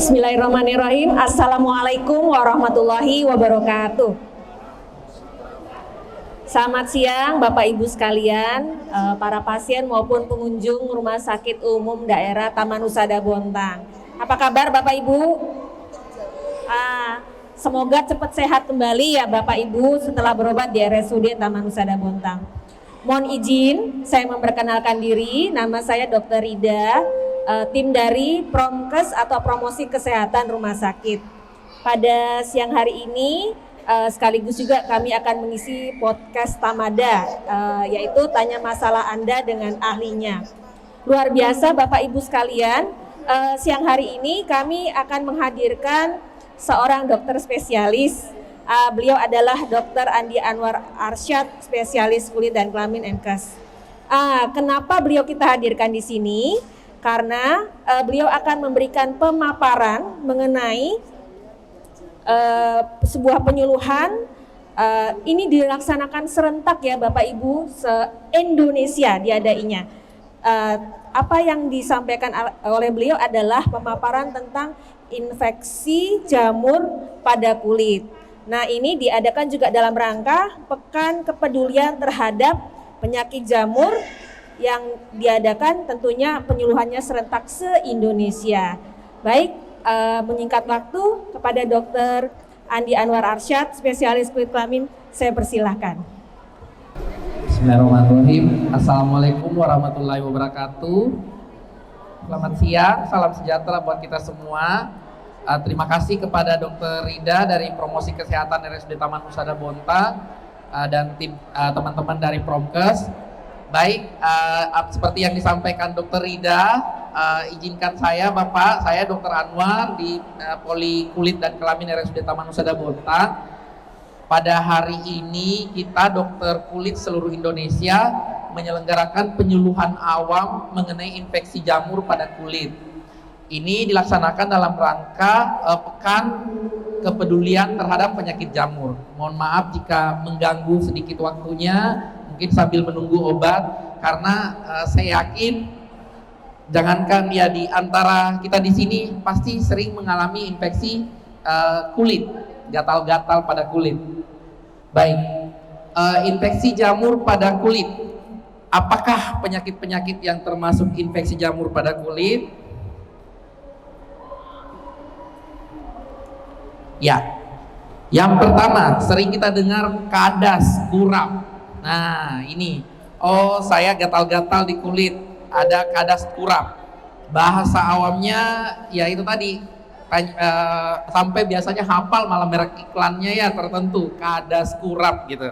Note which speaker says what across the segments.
Speaker 1: Bismillahirrahmanirrahim. Assalamualaikum warahmatullahi wabarakatuh. Selamat siang Bapak Ibu sekalian, para pasien maupun pengunjung Rumah Sakit Umum Daerah Taman Husada Bontang. Apa kabar Bapak Ibu? Semoga cepat sehat kembali ya Bapak Ibu setelah berobat di RSUD Taman Husada Bontang. Mohon izin saya memperkenalkan diri, nama saya Dr. Rida, tim dari Promkes atau Promosi Kesehatan Rumah Sakit. Pada siang hari ini sekaligus juga kami akan mengisi podcast Tamada, yaitu tanya masalah Anda dengan ahlinya. Luar biasa Bapak Ibu sekalian, siang hari ini kami akan menghadirkan seorang dokter spesialis. Beliau adalah Dr. Andi Anwar Arsyad, spesialis kulit dan kelamin MKes. Kenapa beliau kita hadirkan di sini? Karena beliau akan memberikan pemaparan mengenai sebuah penyuluhan. Ini dilaksanakan serentak ya Bapak Ibu, se-Indonesia diadainya. Apa yang disampaikan oleh beliau adalah pemaparan tentang infeksi jamur pada kulit. Nah, ini diadakan juga dalam rangka Pekan Kepedulian terhadap Penyakit Jamur yang diadakan tentunya penyuluhannya serentak se-Indonesia. Baik, menyingkat waktu kepada Dr. Andi Anwar Arsyad, spesialis kulit kelamin, saya persilahkan.
Speaker 2: Bismillahirrahmanirrahim. Assalamualaikum warahmatullahi wabarakatuh. Selamat siang, salam sejahtera buat kita semua. Terima kasih kepada Dr. Rida dari Promosi Kesehatan RSUD Taman Husada Bontang dan tim teman-teman dari Promkes. Baik, seperti yang disampaikan Dr. Rida, izinkan saya Bapak, saya Dr. Anwar di Poli Kulit dan Kelamin RSUD Taman Husada Bontang. Pada hari ini kita dokter kulit seluruh Indonesia menyelenggarakan penyuluhan awam mengenai infeksi jamur pada kulit. Ini dilaksanakan dalam rangka Pekan Kepedulian terhadap Penyakit Jamur. Mohon maaf jika mengganggu sedikit waktunya, mungkin sambil menunggu obat, karena saya yakin jangankan ya di antara kita di sini pasti sering mengalami infeksi kulit, gatal-gatal pada kulit. Baik, infeksi jamur pada kulit. Apakah penyakit-penyakit yang termasuk infeksi jamur pada kulit? Ya, yang pertama sering kita dengar kadas, kurap. Nah ini, saya gatal-gatal di kulit, ada kadas kurap. Bahasa awamnya ya itu tadi, sampai biasanya hafal malah merek iklannya ya tertentu, kadas kurap gitu.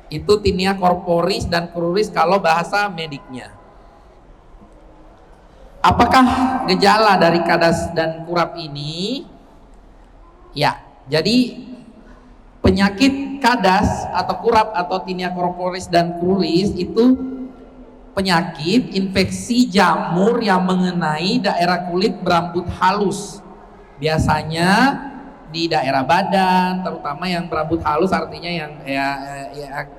Speaker 2: Itu tinea corporis dan cruris kalau bahasa mediknya. Apakah gejala dari kadas dan kurap ini? Ya, jadi penyakit kadas atau kurap atau tinea corporis dan cruris itu penyakit infeksi jamur yang mengenai daerah kulit berambut halus. Biasanya di daerah badan, terutama yang berambut halus, artinya yang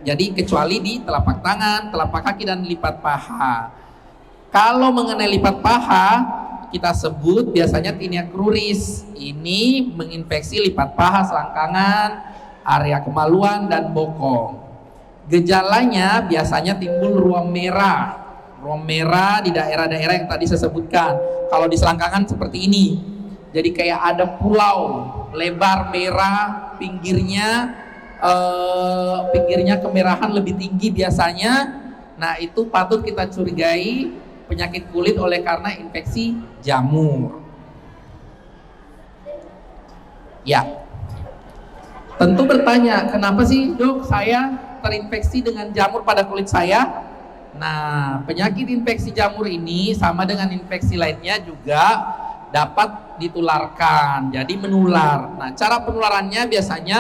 Speaker 2: jadi kecuali di telapak tangan, telapak kaki dan lipat paha. Kalau mengenai lipat paha, kita sebut biasanya tinea cruris. Ini menginfeksi lipat paha, selangkangan, area kemaluan dan bokong. Gejalanya biasanya timbul ruam merah di daerah-daerah yang tadi saya sebutkan. Kalau di selangkangan seperti ini, jadi kayak ada pulau lebar merah, pinggirnya kemerahan lebih tinggi biasanya. Nah itu patut kita curigai penyakit kulit oleh karena infeksi jamur. Ya, tentu bertanya, kenapa sih dok saya terinfeksi dengan jamur pada kulit saya? Nah, penyakit infeksi jamur ini sama dengan infeksi lainnya juga dapat ditularkan, jadi menular. Nah, cara penularannya biasanya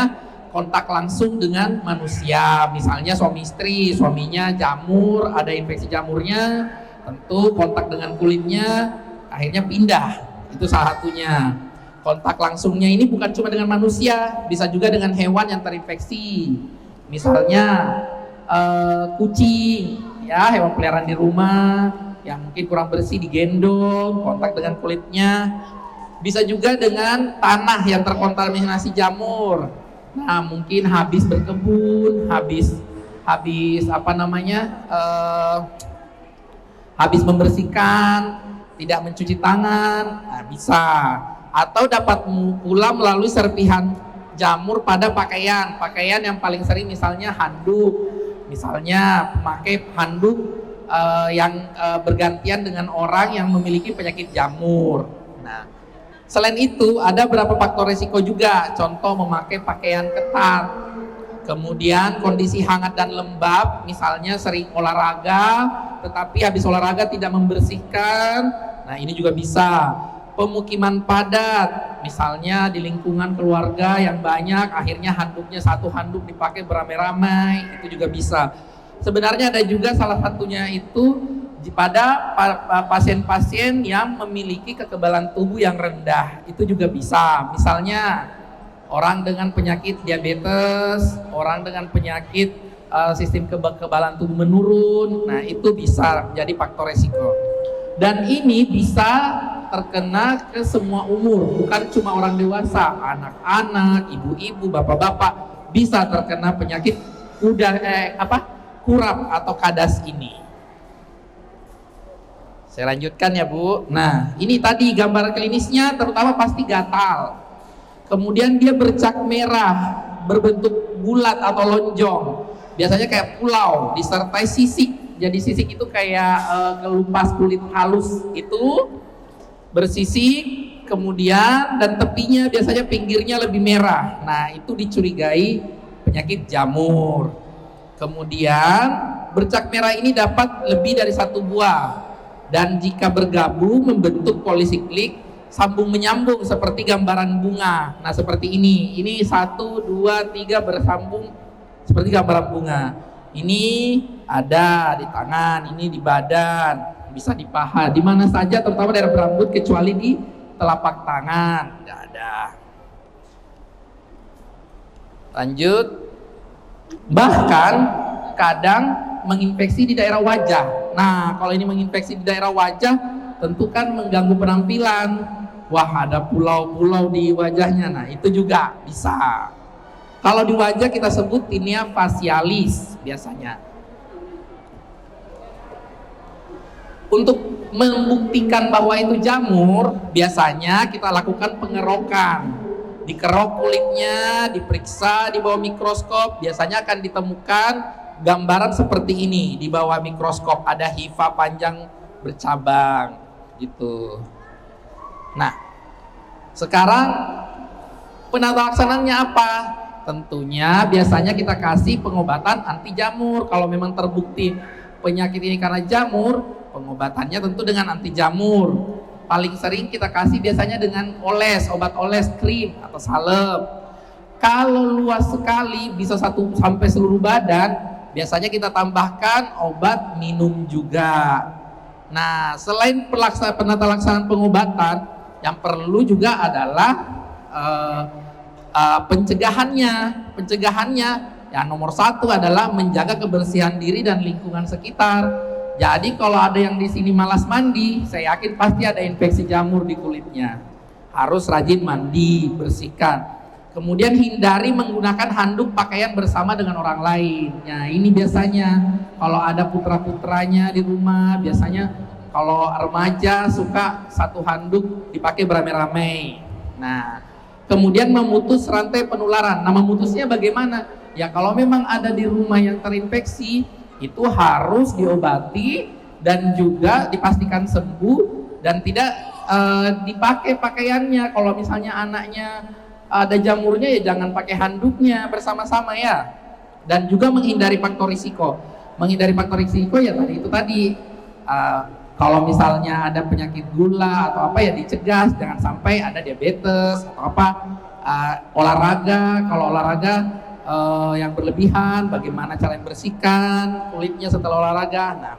Speaker 2: kontak langsung dengan manusia, misalnya suami istri, suaminya jamur, ada infeksi jamurnya, tentu kontak dengan kulitnya akhirnya pindah. Itu salah satunya. Kontak langsungnya ini bukan cuma dengan manusia, bisa juga dengan hewan yang terinfeksi. Misalnya kucing, ya hewan peliharaan di rumah yang mungkin kurang bersih digendong, kontak dengan kulitnya Bisa juga dengan tanah yang terkontaminasi jamur. Nah, mungkin habis berkebun, habis apa namanya, habis membersihkan, tidak mencuci tangan, nah bisa. Atau dapat pula melalui serpihan jamur pada pakaian yang paling sering misalnya handuk, misalnya memakai handuk yang bergantian dengan orang yang memiliki penyakit jamur. Nah, selain itu ada beberapa faktor risiko juga, contoh memakai pakaian ketat, kemudian kondisi hangat dan lembab, misalnya sering olahraga tetapi habis olahraga tidak membersihkan, nah ini juga bisa. Pemukiman padat, misalnya di lingkungan keluarga yang banyak, akhirnya handuknya satu handuk dipakai beramai-ramai, itu juga bisa. Sebenarnya ada juga salah satunya itu pada pasien-pasien yang memiliki kekebalan tubuh yang rendah, itu juga bisa. Misalnya orang dengan penyakit diabetes, orang dengan penyakit sistem kekebalan tubuh menurun, nah itu bisa menjadi faktor resiko. Dan ini bisa terkena ke semua umur, bukan cuma orang dewasa, anak-anak, ibu-ibu, bapak-bapak bisa terkena penyakit kurap atau kadas ini. Saya lanjutkan ya Bu. Nah, ini tadi gambaran klinisnya terutama pasti gatal. Kemudian dia bercak merah, berbentuk bulat atau lonjong. Biasanya kayak pulau, disertai sisik. Jadi sisik itu kayak kelupas kulit halus itu bersisik, kemudian dan tepinya biasanya pinggirnya lebih merah. Nah, itu dicurigai penyakit jamur. Kemudian bercak merah ini dapat lebih dari satu buah, dan jika bergabung membentuk polisiklik sambung menyambung seperti gambaran bunga. Nah, seperti ini 1, 2, 3 bersambung seperti gambaran bunga. Ini ada di tangan, ini di badan, bisa di paha, di mana saja terutama daerah berambut kecuali di telapak tangan, tidak ada. Lanjut, bahkan kadang menginfeksi di daerah wajah. Nah, kalau ini menginfeksi di daerah wajah tentu kan mengganggu penampilan. Wah, ada pulau-pulau di wajahnya, nah itu juga bisa. Kalau di wajah kita sebut tinea facialis biasanya. Untuk membuktikan bahwa itu jamur, biasanya kita lakukan pengerokan. Dikerok kulitnya, diperiksa di bawah mikroskop, biasanya akan ditemukan gambaran seperti ini. Di bawah mikroskop ada hifa panjang bercabang gitu. Nah, sekarang penata laksanaannya apa? Tentunya biasanya kita kasih pengobatan anti jamur. Kalau memang terbukti penyakit ini karena jamur, pengobatannya tentu dengan anti jamur. Paling sering kita kasih biasanya dengan obat oles, krim atau salep. Kalau luas sekali bisa 1 sampai seluruh badan, biasanya kita tambahkan obat minum juga. Nah, selain penata laksanaan pengobatan, yang perlu juga adalah pencegahannya yang nomor 1 adalah menjaga kebersihan diri dan lingkungan sekitar. Jadi kalau ada yang di sini malas mandi, saya yakin pasti ada infeksi jamur di kulitnya. Harus rajin mandi, bersihkan. Kemudian hindari menggunakan handuk pakaian bersama dengan orang lain. Nah, ini biasanya kalau ada putra-putranya di rumah, biasanya kalau remaja suka satu handuk dipakai beramai-ramai. Nah, kemudian memutus rantai penularan. Nah, memutusnya bagaimana? Ya kalau memang ada di rumah yang terinfeksi, itu harus diobati dan juga dipastikan sembuh dan tidak dipakai pakaiannya. Kalau misalnya anaknya ada jamurnya, ya jangan pakai handuknya bersama-sama ya. Dan juga menghindari faktor risiko. Menghindari faktor risiko ya tadi kalau misalnya ada penyakit gula atau apa ya dicegah, jangan sampai ada diabetes atau apa. Olahraga, kalau olahraga yang berlebihan, bagaimana cara membersihkan kulitnya setelah olahraga. Nah,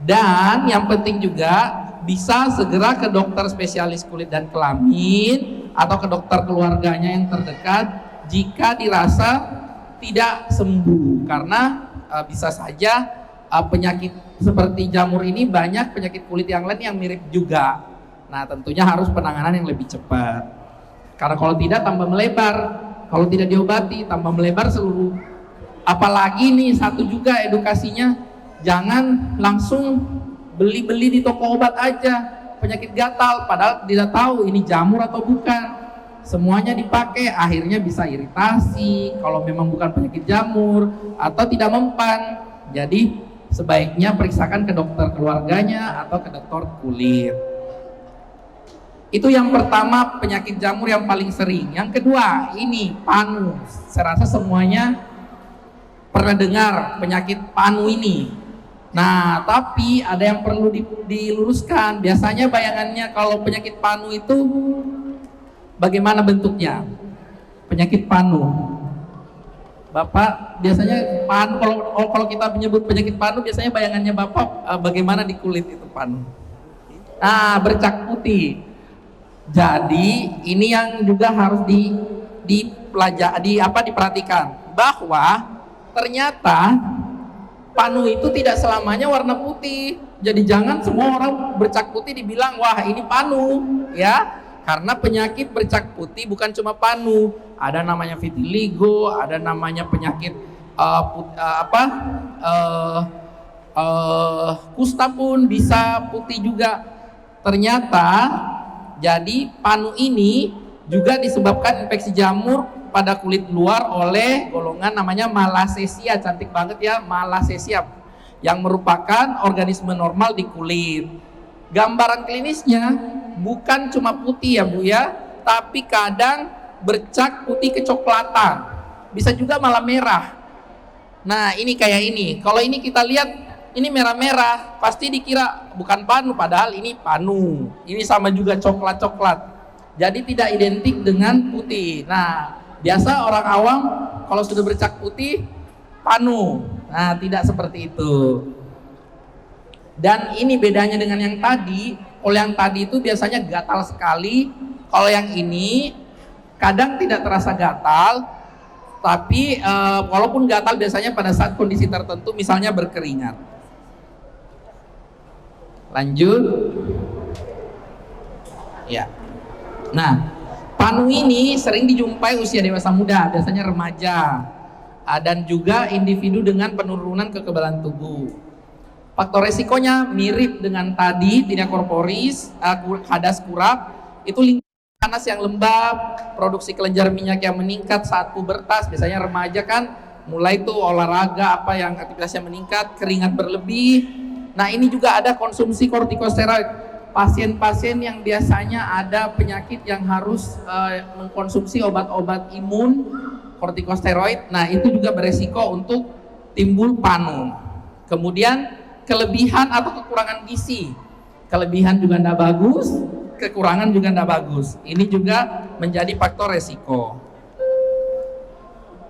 Speaker 2: dan yang penting juga bisa segera ke dokter spesialis kulit dan kelamin atau ke dokter keluarganya yang terdekat jika dirasa tidak sembuh, karena bisa saja penyakit seperti jamur ini banyak penyakit kulit yang lain yang mirip juga. Nah, tentunya harus penanganan yang lebih cepat. Karena kalau tidak tambah melebar, kalau tidak diobati tambah melebar seluruh. Apalagi nih satu juga edukasinya, jangan langsung beli-beli di toko obat aja penyakit gatal, padahal tidak tahu ini jamur atau bukan. Semuanya dipakai, akhirnya bisa iritasi kalau memang bukan penyakit jamur atau tidak mempan. Jadi sebaiknya periksakan ke dokter keluarganya atau ke dokter kulit. Itu yang pertama, penyakit jamur yang paling sering. Yang kedua, ini panu. Saya rasa semuanya pernah dengar penyakit panu ini. Nah, tapi ada yang perlu diluruskan. Biasanya bayangannya kalau penyakit panu itu bagaimana bentuknya? Penyakit panu. Bapak biasanya panu, kalau kita menyebut penyakit panu, biasanya bayangannya Bapak bagaimana di kulit itu panu? Nah, bercak putih. Jadi ini yang juga harus diperhatikan, bahwa ternyata panu itu tidak selamanya warna putih. Jadi jangan semua orang bercak putih dibilang wah ini panu, ya. Karena penyakit bercak putih bukan cuma panu, ada namanya vitiligo, ada namanya penyakit kusta pun bisa putih juga. Ternyata jadi panu ini juga disebabkan infeksi jamur pada kulit luar oleh golongan namanya Malassezia. Cantik banget ya, Malassezia, yang merupakan organisme normal di kulit. Gambaran klinisnya bukan cuma putih ya Bu ya, tapi kadang bercak putih kecoklatan, bisa juga malah merah. Nah ini kayak ini, kalau ini kita lihat ini merah-merah, pasti dikira bukan panu, padahal ini panu. Ini sama juga coklat-coklat, jadi tidak identik dengan putih. Nah biasa orang awam kalau sudah bercak putih panu, nah tidak seperti itu. Dan ini bedanya dengan yang tadi. Kalau yang tadi itu biasanya gatal sekali, kalau yang ini kadang tidak terasa gatal, tapi walaupun gatal biasanya pada saat kondisi tertentu, misalnya berkeringat. Lanjut. Ya. Nah, panu ini sering dijumpai usia dewasa muda, biasanya remaja, dan juga individu dengan penurunan kekebalan tubuh. Faktor resikonya mirip dengan tadi, tinea corporis, hadas kurap, itu lingkungan panas yang lembab, produksi kelenjar minyak yang meningkat saat pubertas, biasanya remaja kan, mulai tuh olahraga apa yang aktivitasnya meningkat, keringat berlebih. Nah ini juga ada konsumsi kortikosteroid. Pasien-pasien yang biasanya ada penyakit yang harus mengkonsumsi obat-obat imun, kortikosteroid, nah itu juga beresiko untuk timbul panu. Kemudian kelebihan atau kekurangan gizi, kelebihan juga tidak bagus, kekurangan juga tidak bagus. Ini juga menjadi faktor resiko.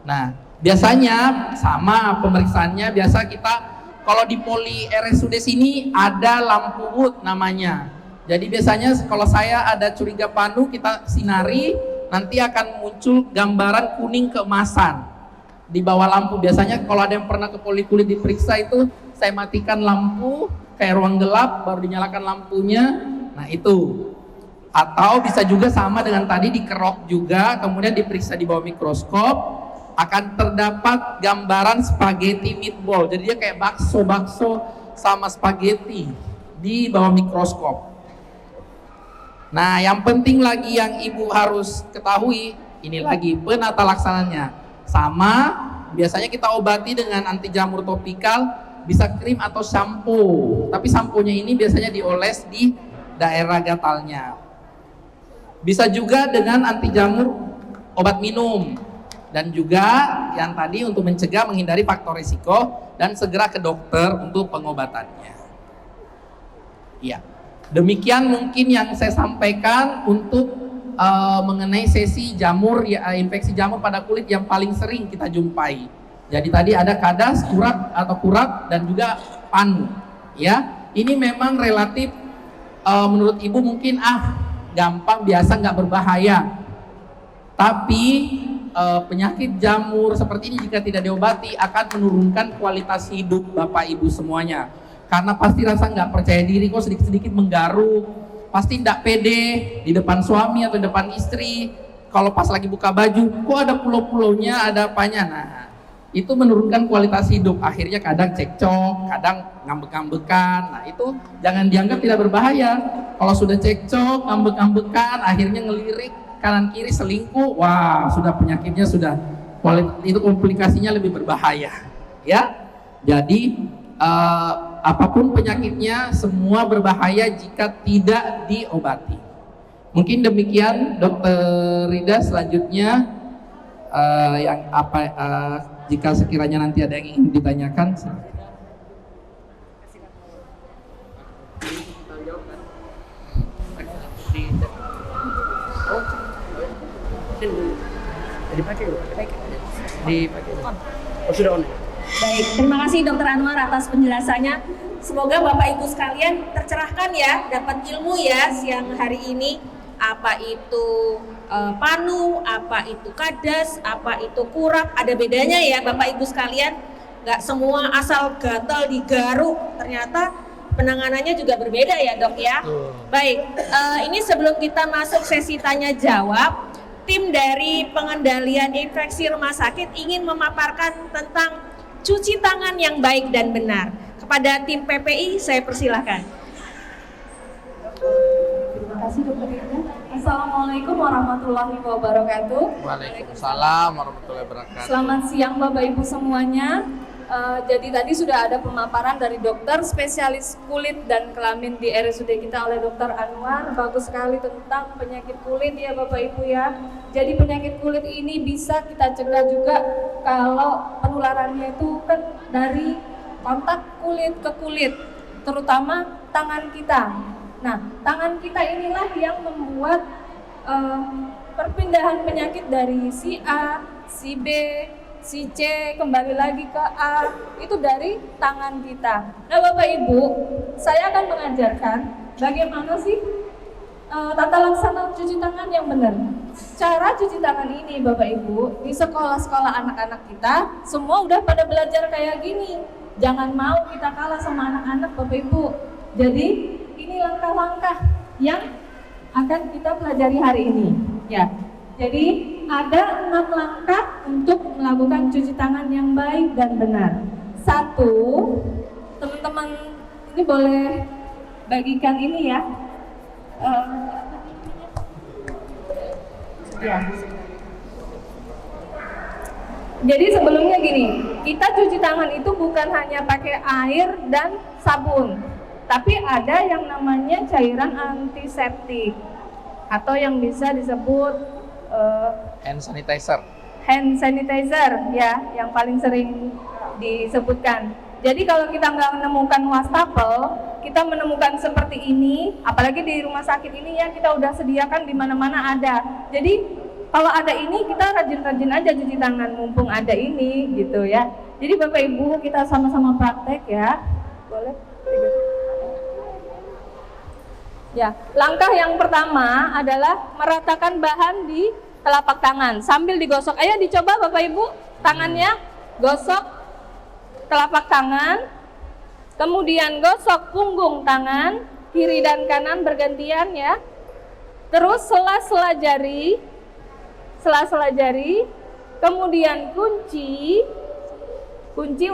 Speaker 2: Nah biasanya sama pemeriksaannya, biasa kita kalau di Poli RSUD sini ada lampu wood namanya. Jadi biasanya kalau saya ada curiga panu, kita sinari, nanti akan muncul gambaran kuning keemasan di bawah lampu. Biasanya kalau ada yang pernah ke poli kulit diperiksa itu, saya matikan lampu kayak ruang gelap, baru dinyalakan lampunya. Nah itu. Atau bisa juga sama dengan tadi, dikerok juga, kemudian diperiksa di bawah mikroskop, akan terdapat gambaran spaghetti meatball. Jadi dia kayak bakso sama spaghetti di bawah mikroskop. Nah yang penting lagi yang ibu harus ketahui, ini lagi penata laksananya. Sama, biasanya kita obati dengan anti jamur topikal, bisa krim atau shampoo. Tapi shampoo-nya ini biasanya dioles di daerah gatalnya. Bisa juga dengan anti jamur obat minum. Dan juga yang tadi untuk mencegah, menghindari faktor risiko, dan segera ke dokter untuk pengobatannya. Ya, demikian mungkin yang saya sampaikan untuk mengenai sesi jamur, infeksi jamur pada kulit yang paling sering kita jumpai. Jadi tadi ada kadas, kurap dan juga panu. Ya, ini memang relatif menurut ibu mungkin gampang, biasa, nggak berbahaya. Tapi penyakit jamur seperti ini jika tidak diobati akan menurunkan kualitas hidup Bapak Ibu semuanya. Karena pasti rasa nggak percaya diri, kok sedikit-sedikit menggaruk, pasti tidak pede di depan suami atau depan istri. Kalau pas lagi buka baju, kok ada pulau-pulaunya, ada apanya. Nah, itu menurunkan kualitas hidup. Akhirnya kadang cekcok, kadang ngambek-ngambekan. Nah, itu jangan dianggap tidak berbahaya. Kalau sudah cekcok, ngambek-ngambekan, akhirnya ngelirik kanan kiri, selingkuh, wah, sudah penyakitnya sudah itu komplikasinya lebih berbahaya. Ya. Jadi apapun penyakitnya semua berbahaya jika tidak diobati. Mungkin demikian Dokter Rida. Selanjutnya yang apa jika sekiranya nanti ada yang ingin ditanyakan,
Speaker 1: Baik, terima kasih Dokter Anwar atas penjelasannya. Semoga Bapak Ibu sekalian tercerahkan ya, dapat ilmu ya siang hari ini. Apa itu panu, apa itu kadas, apa itu kurap, ada bedanya ya Bapak Ibu sekalian. Nggak semua asal gatal digaruk, ternyata penanganannya juga berbeda ya Dok ya. Baik, ini sebelum kita masuk sesi tanya jawab, tim dari pengendalian infeksi rumah sakit ingin memaparkan tentang cuci tangan yang baik dan benar. Kepada tim PPI saya persilahkan.
Speaker 3: Terima kasih Dokter Rida. Assalamualaikum warahmatullahi wabarakatuh.
Speaker 2: Waalaikumsalam warahmatullahi wabarakatuh.
Speaker 3: Selamat siang Bapak Ibu semuanya. Jadi tadi sudah ada pemaparan dari dokter spesialis kulit dan kelamin di RSUD kita oleh Dokter Anwar. Bagus sekali tentang penyakit kulit ya Bapak Ibu ya. Jadi penyakit kulit ini bisa kita cegah juga kalau penularannya itu kan dari kontak kulit ke kulit, terutama tangan kita. Nah, tangan kita inilah yang membuat perpindahan penyakit dari si A, si B, si C kembali lagi ke A, itu dari tangan kita. Nah Bapak Ibu, saya akan mengajarkan bagaimana sih tata laksana cuci tangan yang benar. Cara cuci tangan ini Bapak Ibu, di sekolah-sekolah anak-anak kita semua udah pada belajar kayak gini. Jangan mau kita kalah sama anak-anak Bapak Ibu. Jadi ini langkah-langkah yang akan kita pelajari hari ini ya. Jadi ada 6 langkah untuk melakukan cuci tangan yang baik dan benar. 1, teman-teman ini boleh bagikan ini ya. Ya. Jadi sebelumnya gini, kita cuci tangan itu bukan hanya pakai air dan sabun, tapi ada yang namanya cairan antiseptik atau yang bisa disebut
Speaker 2: Hand sanitizer.
Speaker 3: Hand sanitizer ya, yang paling sering disebutkan. Jadi kalau kita nggak menemukan wastafel, kita menemukan seperti ini, apalagi di rumah sakit ini ya kita udah sediakan di mana-mana ada. Jadi kalau ada ini kita rajin-rajin aja cuci tangan mumpung ada ini gitu ya. Jadi Bapak Ibu kita sama-sama praktek ya. Boleh? Ya, langkah yang pertama adalah meratakan bahan di telapak tangan sambil digosok. Ayo dicoba Bapak Ibu, tangannya gosok telapak tangan, kemudian gosok punggung tangan, kiri dan kanan bergantian ya. Terus sela-sela jari, kemudian kunci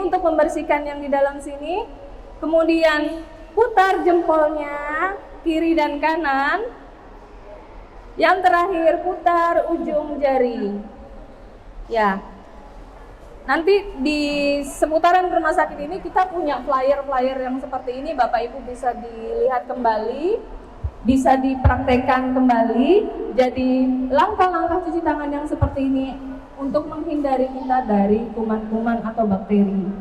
Speaker 3: untuk membersihkan yang di dalam sini, kemudian putar jempolnya kiri dan kanan, yang terakhir putar ujung jari ya. Nanti di seputaran rumah sakit ini kita punya flyer-flyer yang seperti ini, Bapak Ibu bisa dilihat kembali, bisa dipraktekkan kembali. Jadi langkah-langkah cuci tangan yang seperti ini untuk menghindari kita dari kuman-kuman atau bakteri.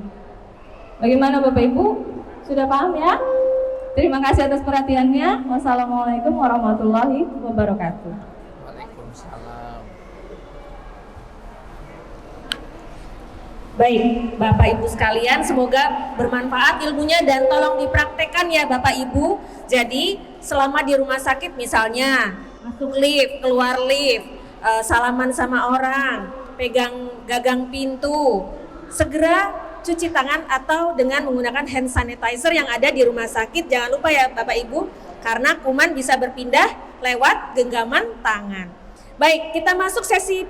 Speaker 3: Bagaimana Bapak Ibu? Sudah paham ya? Terima kasih atas perhatiannya. Wassalamualaikum warahmatullahi wabarakatuh.
Speaker 2: Waalaikumsalam.
Speaker 1: Baik, Bapak Ibu sekalian, semoga bermanfaat ilmunya dan tolong dipraktekkan ya Bapak Ibu. Jadi selama di rumah sakit misalnya masuk lift, keluar lift, salaman sama orang, pegang gagang pintu, segera cuci tangan atau dengan menggunakan hand sanitizer yang ada di rumah sakit. Jangan lupa ya Bapak Ibu, karena kuman bisa berpindah lewat genggaman tangan. Baik, kita masuk sesi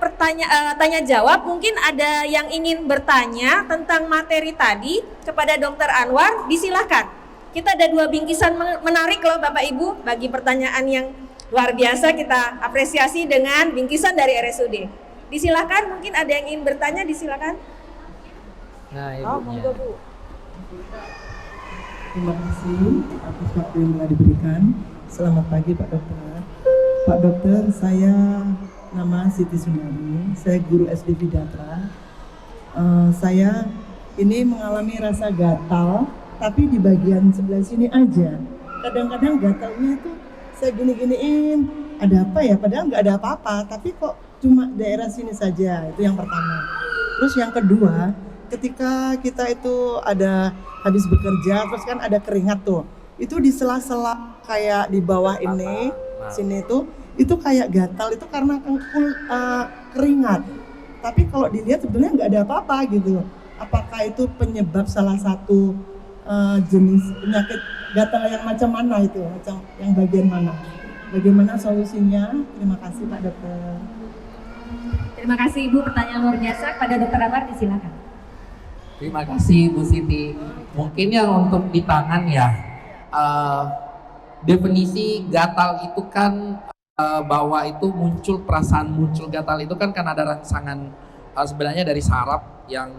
Speaker 1: tanya jawab. Mungkin ada yang ingin bertanya tentang materi tadi kepada Dr. Anwar, disilahkan. Kita ada 2 bingkisan menarik loh Bapak Ibu, bagi pertanyaan yang luar biasa kita apresiasi dengan bingkisan dari RSUD. Disilahkan, mungkin ada yang ingin bertanya, disilahkan.
Speaker 2: Nah, ibunya.
Speaker 4: Terima kasih atas waktu yang telah diberikan. Selamat pagi Pak Dokter. Pak Dokter, saya nama Siti Sundari, saya guru SD Vidatra. Saya ini mengalami rasa gatal, tapi di bagian sebelah sini aja. Kadang-kadang gatalnya itu saya gini-giniin, ada apa ya? Padahal nggak ada apa-apa, tapi kok cuma daerah sini saja. Itu yang pertama. Terus yang kedua, ketika kita itu ada habis bekerja, terus kan ada keringat tuh, itu di sela-sela kayak di bawah ini, sini itu kayak gatal, itu karena keringat. Tapi kalau dilihat sebenarnya nggak ada apa-apa gitu. Apakah itu penyebab salah satu jenis penyakit gatal yang macam mana itu, macam yang bagian mana? Bagaimana solusinya? Terima kasih Pak Dokter.
Speaker 1: Terima kasih Ibu, pertanyaan luar biasa. Pada Dr. Anwar, disilakan.
Speaker 2: Terima kasih Bu Siti. Mungkin yang untuk di tangan ya, definisi gatal itu kan bahwa itu perasaan muncul gatal itu kan ada rangsangan sebenarnya dari saraf yang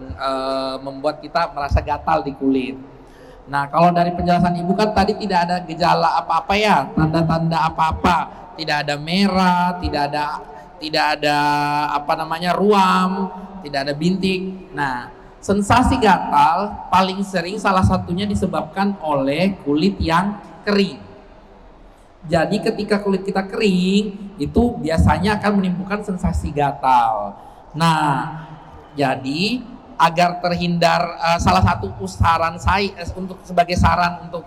Speaker 2: membuat kita merasa gatal di kulit. Nah, kalau dari penjelasan Ibu kan tadi tidak ada gejala apa-apa ya, tanda-tanda apa-apa, tidak ada merah, tidak ada ruam, tidak ada bintik. Nah, sensasi gatal paling sering salah satunya disebabkan oleh kulit yang kering. Jadi ketika kulit kita kering, itu biasanya akan menimbulkan sensasi gatal. Nah, jadi agar terhindar, salah satu saran saya sebagai saran untuk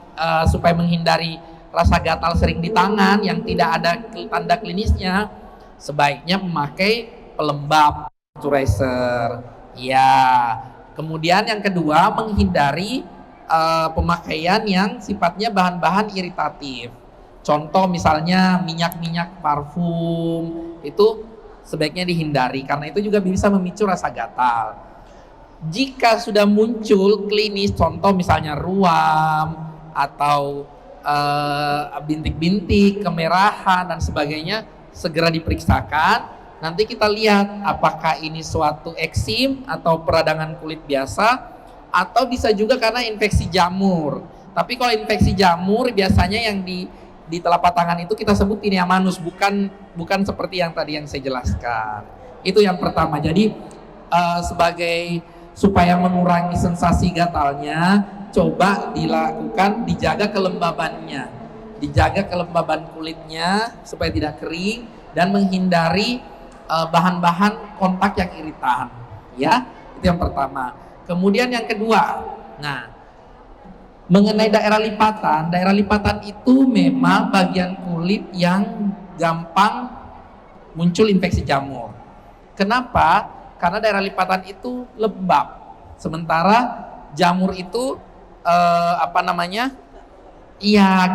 Speaker 2: supaya menghindari rasa gatal sering di tangan yang tidak ada tanda klinisnya, sebaiknya memakai pelembab moisturizer. Ya. Kemudian yang kedua, menghindari pemakaian yang sifatnya bahan-bahan iritatif. Contoh misalnya minyak-minyak parfum, itu sebaiknya dihindari karena itu juga bisa memicu rasa gatal. Jika sudah muncul klinis, contoh misalnya ruam atau bintik-bintik, kemerahan dan sebagainya, segera diperiksakan. Nanti kita lihat apakah ini suatu eksim atau peradangan kulit biasa, atau bisa juga karena infeksi jamur. Tapi kalau infeksi jamur biasanya yang di telapak tangan itu kita sebut tinea manus, bukan seperti yang tadi yang saya jelaskan. Itu yang pertama. Jadi sebagai supaya mengurangi sensasi gatalnya, coba dijaga kelembabannya, dijaga kelembaban kulitnya supaya tidak kering dan menghindari bahan-bahan kontak yang iritan. Ya, itu yang pertama. Kemudian yang kedua, nah, mengenai daerah lipatan itu memang bagian kulit yang gampang muncul infeksi jamur. Kenapa? Karena daerah lipatan itu lembab, sementara jamur itu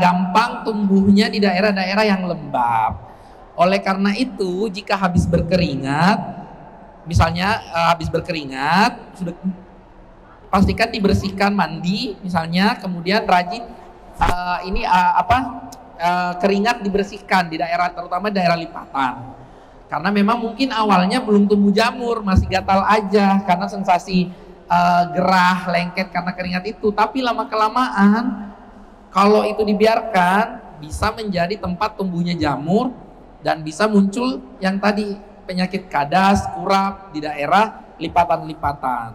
Speaker 2: gampang tumbuhnya di daerah-daerah yang lembab. Oleh karena itu, jika habis berkeringat, misalnya sudah pastikan dibersihkan, mandi misalnya, kemudian rajin keringat dibersihkan di daerah, terutama daerah lipatan. Karena memang mungkin awalnya belum tumbuh jamur, masih gatal aja karena sensasi gerah, lengket karena keringat itu. Tapi lama-kelamaan kalau itu dibiarkan bisa menjadi tempat tumbuhnya jamur dan bisa muncul yang tadi penyakit kadas, kurap di daerah lipatan-lipatan.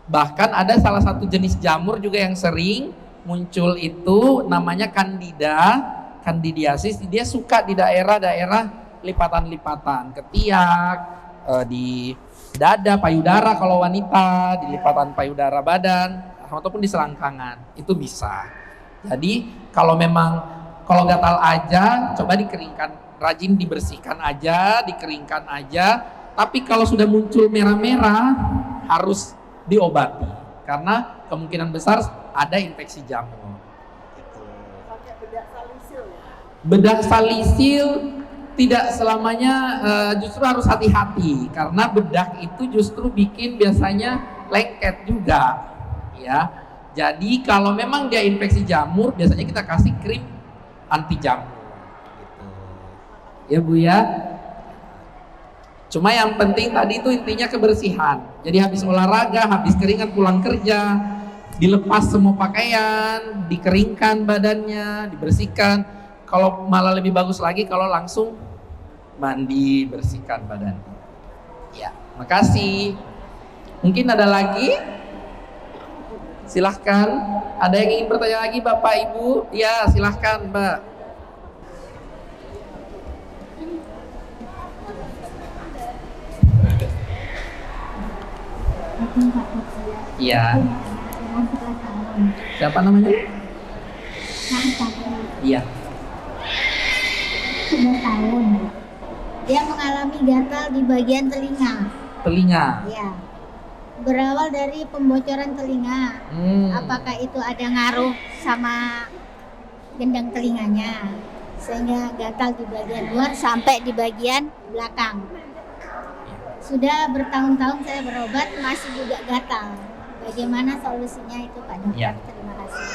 Speaker 2: Bahkan ada salah satu jenis jamur juga yang sering muncul itu namanya candidiasis. Dia suka di daerah-daerah lipatan-lipatan, ketiak, di dada, payudara kalau wanita, di lipatan payudara badan, ataupun di selangkangan. Itu bisa. Jadi kalau gatal aja, coba dikeringkan, rajin dibersihkan aja, dikeringkan aja. Tapi kalau sudah muncul merah-merah, harus diobati karena kemungkinan besar ada infeksi jamur.
Speaker 4: Pakai bedak salisil ya?
Speaker 2: Bedah salisil tidak selamanya justru harus hati-hati, karena bedah itu justru bikin biasanya lengket juga, ya. Jadi kalau memang dia infeksi jamur, biasanya kita kasih krim anti jamur, gitu. Ya Bu ya. Cuma yang penting tadi itu intinya kebersihan. Jadi habis olahraga, habis keringat pulang kerja, dilepas semua pakaian, dikeringkan badannya, dibersihkan. Kalau malah lebih bagus lagi kalau langsung mandi, bersihkan badan. Ya, makasih. Mungkin ada lagi? Silahkan. Ada yang ingin bertanya lagi Bapak Ibu? Ya, silahkan Mbak. Iya. Siapa namanya? Iya.
Speaker 5: 3 tahun. Dia mengalami gatal di bagian telinga.
Speaker 2: Telinga.
Speaker 5: Ya. Berawal dari pembocoran telinga. Apakah itu ada ngaruh sama gendang telinganya sehingga gatal di bagian luar sampai di bagian belakang? Sudah bertahun-tahun saya berobat masih juga gatal. Bagaimana solusinya itu Pak Dokter?
Speaker 2: Ya.
Speaker 5: Terima kasih.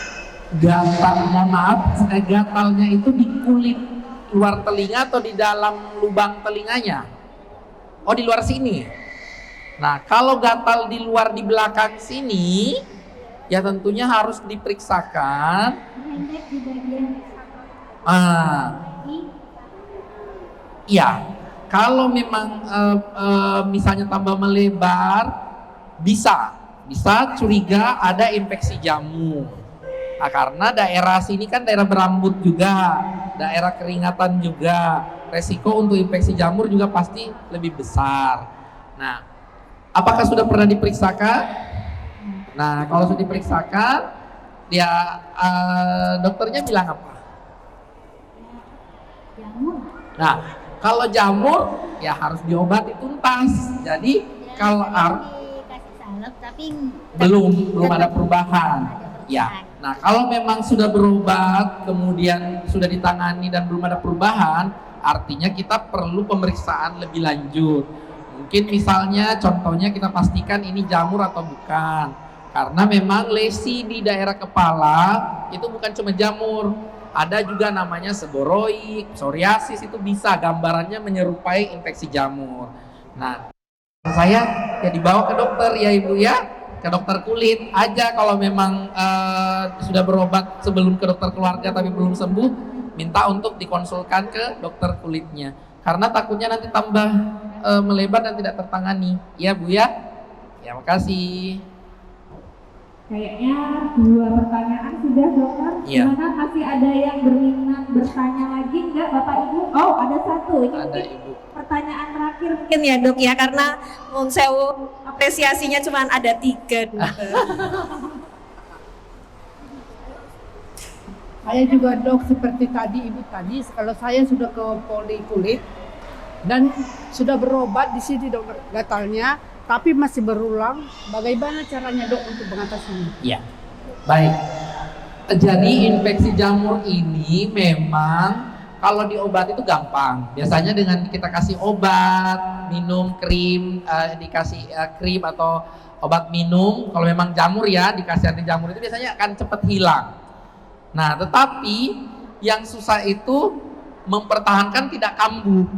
Speaker 2: Gatal, mohon maaf, gatalnya itu di kulit luar telinga atau di dalam lubang telinganya? Oh, di luar sini. Nah, kalau gatal di luar di belakang sini, ya tentunya harus diperiksakan.
Speaker 5: Pendek di bagian
Speaker 2: Iya. Kalau memang misalnya tambah melebar, bisa curiga ada infeksi jamur. Nah, karena daerah sini kan daerah berambut juga, daerah keringatan juga, resiko untuk infeksi jamur juga pasti lebih besar. Nah, apakah sudah pernah diperiksakan? Nah, kalau sudah diperiksakan, ya dokternya bilang apa?
Speaker 5: jamur.
Speaker 2: Nah, kalau jamur ya harus diobati tuntas. Jadi kalau
Speaker 5: Dikasih salep tapi
Speaker 2: belum ada
Speaker 5: tetap
Speaker 2: perubahan.
Speaker 5: ada perubahan.
Speaker 2: Ya. Nah, kalau memang sudah berobat, kemudian sudah ditangani dan belum ada perubahan, artinya kita perlu pemeriksaan lebih lanjut. Mungkin misalnya contohnya kita pastikan ini jamur atau bukan. Karena memang lesi di daerah kepala itu bukan cuma jamur. Ada juga namanya seboroid, psoriasis, itu bisa gambarannya menyerupai infeksi jamur. Nah, saya ya dibawa ke dokter ya Ibu ya, ke dokter kulit aja. Kalau memang sudah berobat sebelum ke dokter keluarga tapi belum sembuh, minta untuk dikonsulkan ke dokter kulitnya. Karena takutnya nanti tambah melebar dan tidak tertangani. Ya Bu ya. Ya, makasih.
Speaker 6: Kayaknya 2 pertanyaan sudah dokter.
Speaker 2: Iya.
Speaker 6: Silakan masih ada yang berminat bertanya lagi enggak Bapak Ibu? Oh, ada 1. Ini
Speaker 2: Ada
Speaker 6: mungkin
Speaker 2: Ibu.
Speaker 6: pertanyaan terakhir.
Speaker 1: Mungkin ya Dok ya, karena Sewu apresiasinya cuma ada 3.
Speaker 7: Saya juga Dok, seperti tadi Ibu tadi, kalau saya sudah ke poli kulit dan sudah berobat di sini Dok gatalnya, tapi masih berulang. Bagaimana caranya Dok untuk mengatasinya?
Speaker 2: Ya, baik. Jadi infeksi jamur ini memang kalau diobat itu gampang. Biasanya dengan kita kasih obat, minum krim, dikasih krim atau obat minum. Kalau memang jamur ya, dikasih anti jamur itu biasanya akan cepat hilang. Nah, tetapi yang susah itu mempertahankan tidak kambuh.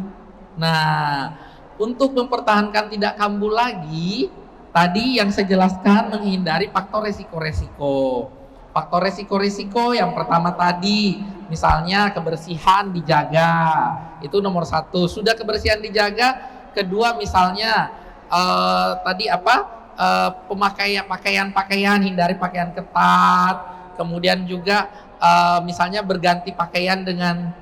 Speaker 2: Nah, untuk mempertahankan tidak kambuh lagi, tadi yang saya jelaskan menghindari faktor resiko-resiko. Faktor resiko-resiko yang pertama tadi, misalnya kebersihan dijaga, itu nomor 1. Sudah kebersihan dijaga, kedua misalnya tadi pakaian, hindari pakaian ketat, kemudian juga misalnya berganti pakaian dengan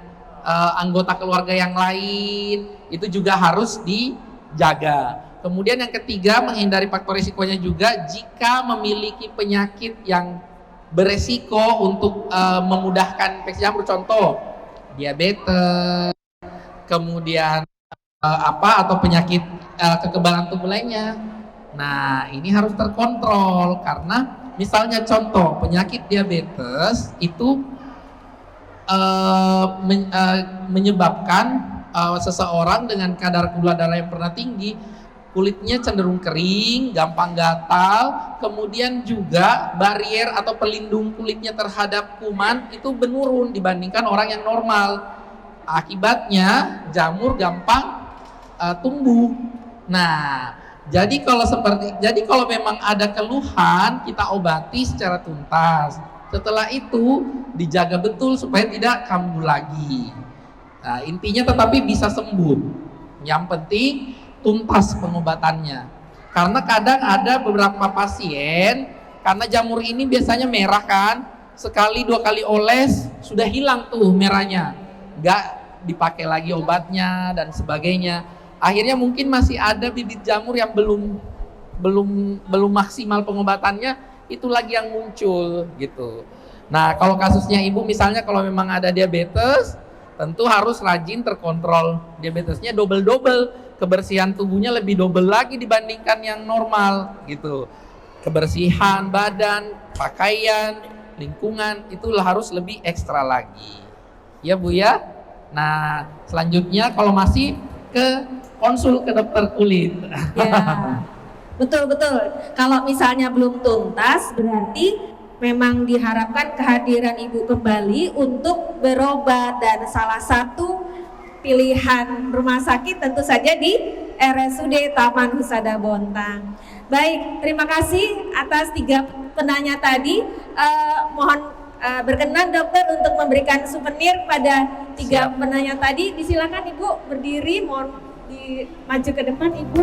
Speaker 2: anggota keluarga yang lain, itu juga harus dijaga. Kemudian yang ketiga, menghindari faktor risikonya juga jika memiliki penyakit yang beresiko untuk memudahkan infeksi jamur, contoh diabetes, kemudian atau penyakit kekebalan tubuh lainnya. Nah, ini harus terkontrol karena misalnya contoh penyakit diabetes itu menyebabkan seseorang dengan kadar gula darah yang pernah tinggi, kulitnya cenderung kering, gampang gatal, kemudian juga barier atau pelindung kulitnya terhadap kuman itu menurun dibandingkan orang yang normal. Akibatnya jamur gampang tumbuh. Nah, jadi kalau memang ada keluhan, kita obati secara tuntas. Setelah itu dijaga betul supaya tidak kambuh lagi. Nah, intinya tetapi bisa sembuh. Yang penting tuntas pengobatannya. Karena kadang ada beberapa pasien, karena jamur ini biasanya merah kan, sekali 2 kali oles sudah hilang tuh merahnya, nggak dipakai lagi obatnya dan sebagainya. Akhirnya mungkin masih ada bibit jamur yang belum maksimal pengobatannya, itu lagi yang muncul gitu. Nah, kalau kasusnya ibu misalnya kalau memang ada diabetes, tentu harus rajin terkontrol diabetesnya double, kebersihan tubuhnya lebih double lagi dibandingkan yang normal gitu. Kebersihan badan, pakaian, lingkungan itu harus lebih ekstra lagi. Ya Bu ya. Nah, selanjutnya kalau masih konsul ke dokter kulit.
Speaker 1: Ya, betul. Kalau misalnya belum tuntas, berarti memang diharapkan kehadiran ibu kembali untuk berobat, dan salah satu pilihan rumah sakit tentu saja di RSUD Taman Husada Bontang. Baik, terima kasih atas 3 penanya tadi. Mohon berkenan dokter untuk memberikan souvenir pada 3 penanya tadi. Disilakan ibu berdiri, mohon maju ke depan ibu.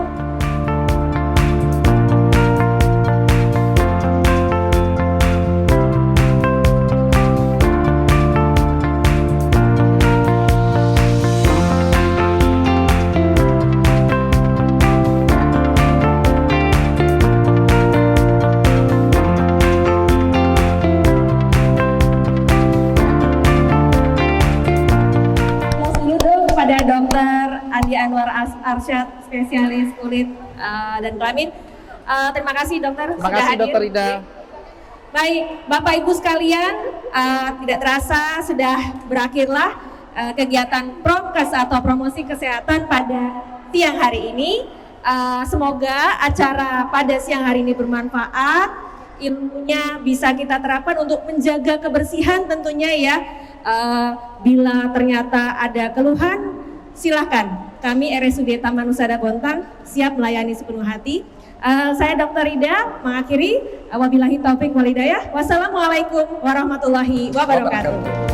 Speaker 1: Pada Dokter Andi Anwar Arsyad, spesialis kulit dan kelamin. Terima kasih dokter
Speaker 2: Terima
Speaker 1: sudah
Speaker 2: kasih
Speaker 1: hadir.
Speaker 2: Dokter Ida.
Speaker 1: Baik, Bapak Ibu sekalian, tidak terasa sudah berakhirlah kegiatan promkes atau promosi kesehatan pada siang hari ini. Semoga acara pada siang hari ini bermanfaat, ilmunya bisa kita terapkan untuk menjaga kebersihan tentunya ya. Bila ternyata ada keluhan, silahkan kami RSUD Taman Husada Bontang siap melayani sepenuh hati. Saya Dr. Ida mengakhiri, wabillahi taufik wal hidayah. Wassalamualaikum warahmatullahi wabarakatuh.